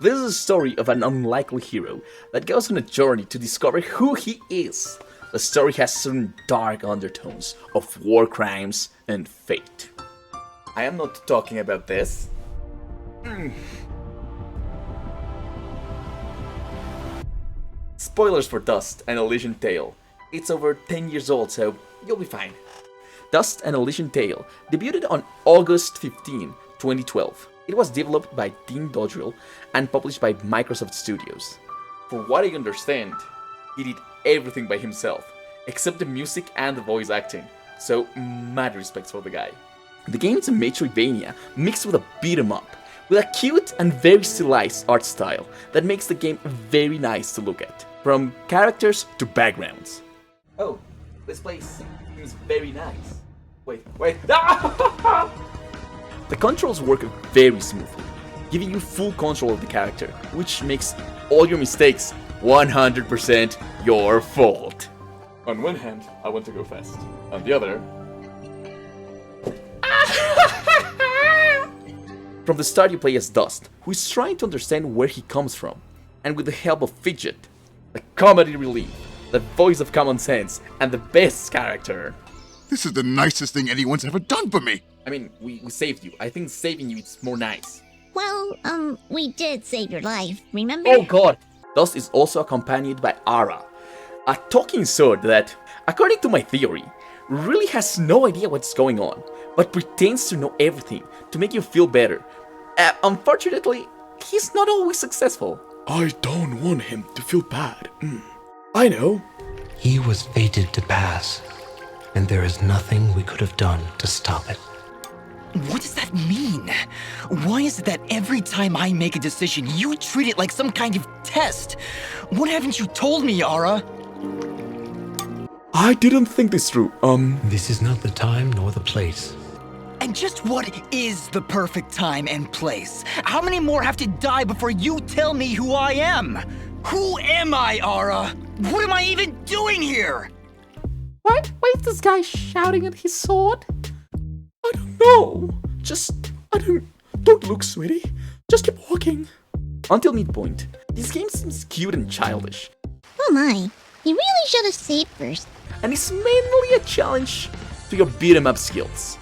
This is a story of an unlikely hero that goes on a journey to discover who he is. The story has some dark undertones of war crimes and fate. I am not talking about this. Spoilers for Dust and Elysian Tail. It's over 10 years old, so you'll be fine. Dust and Elysian Tail debuted on August 15, 2012. It was developed by Dean Dodrill and published by Microsoft Studios. For what I understand, he did everything by himself, except the music and the voice acting, so mad respects for the guy. The game is a Metroidvania mixed with a beat-em-up, with a cute and very stylized art style that makes the game very nice to look at, from characters to backgrounds. Oh, this place seems very nice. Wait. The controls work very smoothly, giving you full control of the character, which makes all your mistakes 100% your fault. On one hand, I want to go fast. On the other... From the start you play as Dust, who is trying to understand where he comes from, and with the help of Fidget, the comedy relief, the voice of common sense, and the best character. This is the nicest thing anyone's ever done for me. I mean, we saved you. I think saving you is more nice. Well, we did save your life, remember? Oh god! Dust is also accompanied by Ara, a talking sword that, according to my theory, really has no idea what's going on, but pretends to know everything to make you feel better. Unfortunately, he's not always successful. I don't want him to feel bad. I know. He was fated to pass, and there is nothing we could have done to stop it. What does that mean? Why is it that every time I make a decision, you treat it like some kind of test? What haven't you told me, Ara? I didn't think this through. This is not the time nor the place. And just what is the perfect time and place? How many more have to die before you tell me who I am? Who am I, Ara? What am I even doing here? Why is this guy shouting at his sword? I don't know. Don't look, sweetie. Just keep walking. Until midpoint, this game seems cute and childish. Oh my, you really should have saved first. And it's mainly a challenge to your beat-em-up skills.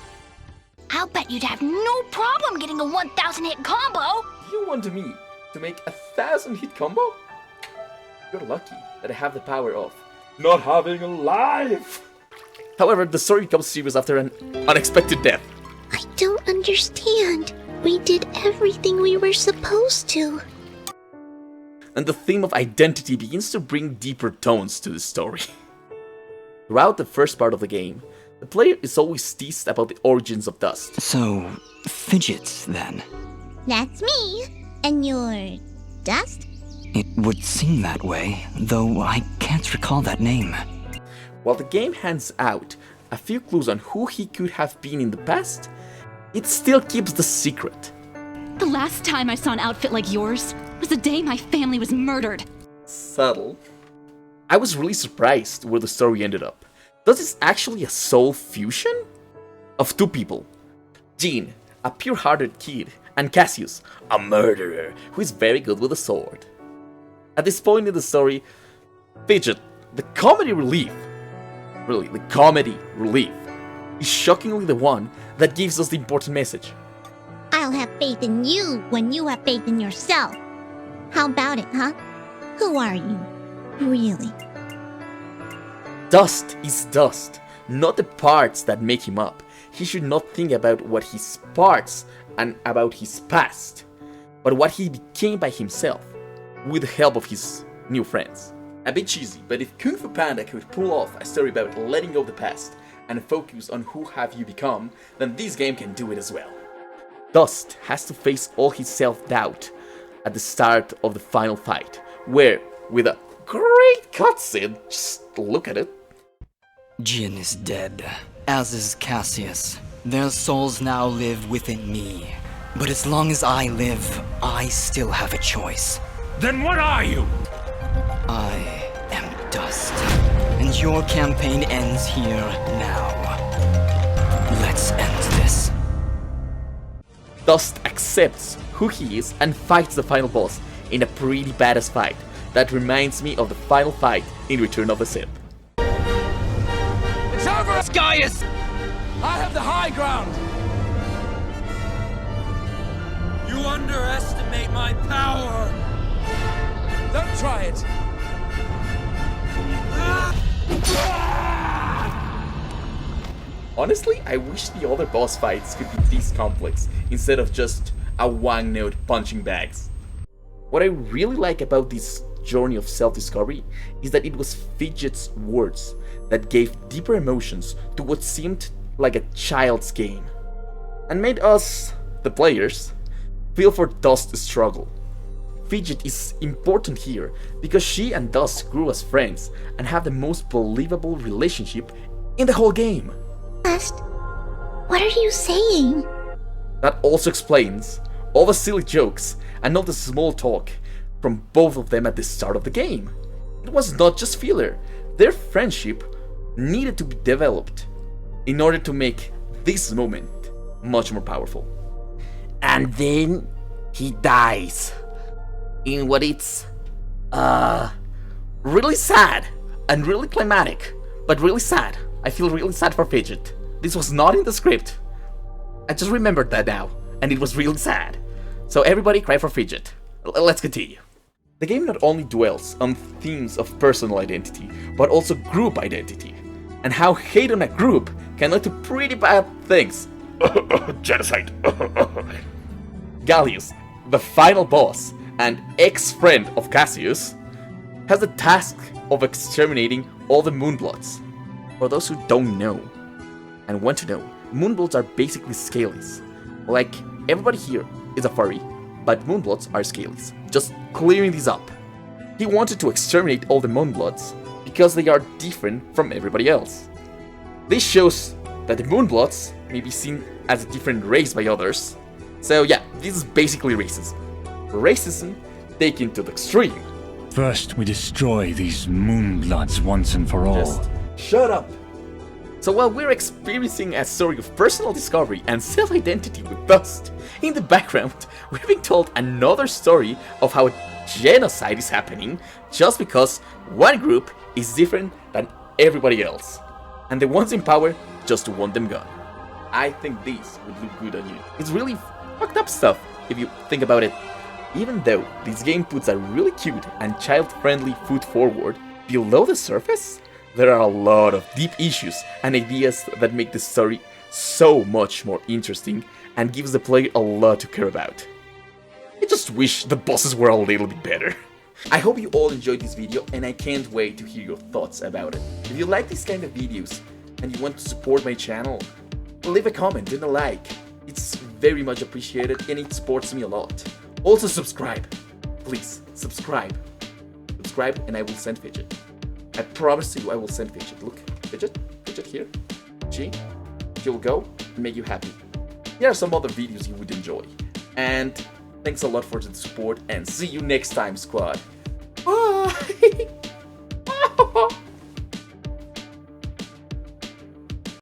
I'll bet you'd have no problem getting a 1,000 hit combo! You want me to make 1,000 hit combo? You're lucky that I have the power of not having a life! However, the story becomes serious after an unexpected death. I don't understand. We did everything we were supposed to. And the theme of identity begins to bring deeper tones to the story. Throughout the first part of the game, the player is always teased about the origins of Dust. So, Fidgets, then? That's me. And you're Dust? It would seem that way, though I can't recall that name. While the game hands out a few clues on who he could have been in the past, it still keeps the secret. The last time I saw an outfit like yours was the day my family was murdered. Subtle. I was really surprised where the story ended up. This is actually a soul fusion of two people. Jean, a pure-hearted kid, and Cassius, a murderer who is very good with a sword. At this point in the story, Fidget, the comedy relief, is shockingly the one that gives us the important message. I'll have faith in you when you have faith in yourself. How about it, huh? Who are you, really? Dust is Dust, not the parts that make him up. He should not think about what his parts and about his past, but what he became by himself, with the help of his new friends. A bit cheesy, but if Kung Fu Panda could pull off a story about letting go of the past and focus on who have you become, then this game can do it as well. Dust has to face all his self-doubt at the start of the final fight, where, with a great cutscene, just look at it. Jin is dead, as is Cassius. Their souls now live within me. But as long as I live, I still have a choice. Then what are you? I am Dust, and your campaign ends here now. Let's end this. Dust accepts who he is and fights the final boss in a pretty badass fight that reminds me of the final fight in Return of the Sith. It's over, Gaius! I have the high ground! You underestimate my power! Don't try it! Honestly, I wish the other boss fights could be this complex instead of just a one-note punching bags. What I really like about this journey of self-discovery is that it was Fidget's words that gave deeper emotions to what seemed like a child's game, and made us, the players, feel for Dust's struggle. Fidget is important here because she and Dust grew as friends and have the most believable relationship in the whole game. Dust, what are you saying? That also explains all the silly jokes and all the small talk from both of them at the start of the game. It was not just filler, their friendship needed to be developed in order to make this moment much more powerful. And then he dies in what it's really sad and really climatic, but really sad. I feel really sad for Fidget. This was not in the script. I just remembered that now, and it was really sad. So everybody cry for Fidget. Let's continue. The game not only dwells on themes of personal identity, but also group identity, and how hate on a group can lead to pretty bad things. Genocide. Gallius, the final boss and ex-friend of Cassius, has the task of exterminating all the Moonbloods. For those who don't know and want to know, Moonbloods are basically scalies. Like, everybody here is a furry, but Moonbloods are scalies. Just clearing these up. He wanted to exterminate all the Moonbloods because they are different from everybody else. This shows that the Moonbloods may be seen as a different race by others. So yeah, this is basically racism. Racism taken to the extreme. First, we destroy these Moonbloods once and for all. Just shut up. So while we're experiencing a story of personal discovery and self-identity with Dust, in the background, we're being told another story of how genocide is happening just because one group is different than everybody else, and the ones in power just want them gone. I think this would look good on you. It's really fucked up stuff if you think about it. Even though this game puts a really cute and child-friendly foot forward, below the surface, there are a lot of deep issues and ideas that make the story so much more interesting and gives the player a lot to care about. I just wish the bosses were a little bit better. I hope you all enjoyed this video and I can't wait to hear your thoughts about it. If you like these kind of videos and you want to support my channel, leave a comment and a like. It's very much appreciated and it supports me a lot. Also subscribe. Please, subscribe. Subscribe and I will send Fidget. I promise you I will send Fidget. Look, Fidget here. She'll go and make you happy. Here are some other videos you would enjoy. And thanks a lot for the support and see you next time, squad.